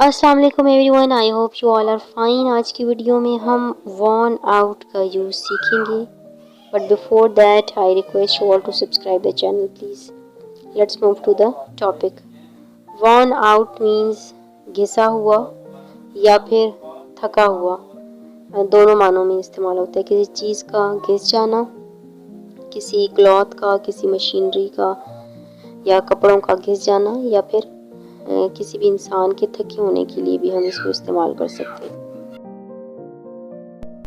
अस्सलाम वालेकुम everyone, I hope you all are fine. आज की वीडियो में हम वॉर्न आउट का यूज़ सीखेंगे, but before that I request you all to subscribe the channel please. Let's move to the topic. Worn out means घिसा हुआ या फिर थका हुआ, दोनों मानों में इस्तेमाल होता है। किसी चीज़ का घिस जाना, किसी क्लॉथ का, किसी मशीनरी का या कपड़ों का घिस जाना, या फिर किसी भी इंसान के थके होने के लिए भी हम इसको इस्तेमाल कर सकते हैं।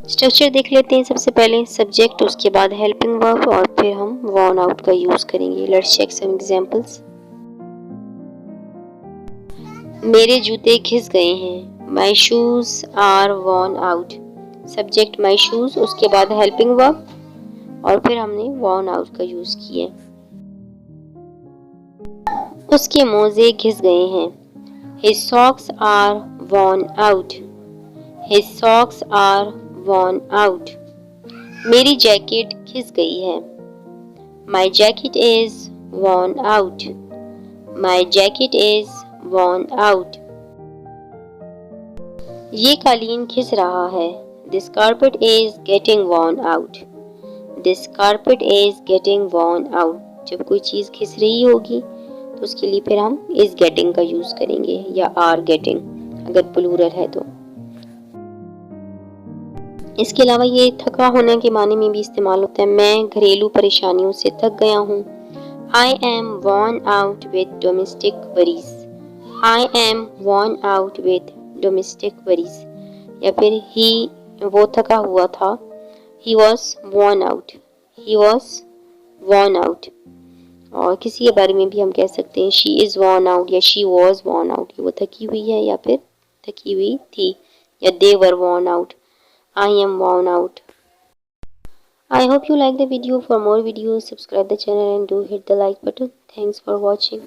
स्ट्रक्चर देख लेते हैं। सबसे पहले सब्जेक्ट, उसके बाद हेल्पिंग वर्ब और फिर हम वॉर्न आउट का यूज करेंगे। Let's check some examples. मेरे जूते घिस गए हैं। My shoes are worn out. Subject my shoes, उसके बाद हेल्पिंग वर्ब और फिर हमने वॉर्न आउट का यूज किया। उसके मोजे घिस गए हैं। His socks are worn out. His socks are worn out. मेरी जैकेट घिस गई है। My jacket is worn out. My jacket is worn out. ये कालीन घिस रहा है। This carpet is getting worn out. This carpet is getting worn out. जब कोई चीज़ घिस रही होगी तो उसके लिए फिर हम इज गेटिंग का यूज करेंगे या आर गेटिंग अगर प्लूरल है तो। इसके अलावा ये थका होने के माने में भी इस्तेमाल होता है। मैं घरेलू परेशानियों से थक गया हूँ। आई am worn out with domestic worries. I am worn out with domestic worries. या फिर ही, वो थका हुआ था। He was worn out. He was worn out. और किसी के बारे में भी हम कह सकते हैं शी इज़ वॉर्न आउट या शी वॉज वॉर्न आउट, वो थकी हुई है या फिर थकी हुई थी, या they were worn out. I am worn out. I hope you like the video. For more videos, subscribe the channel and do hit the like button. Thanks for watching.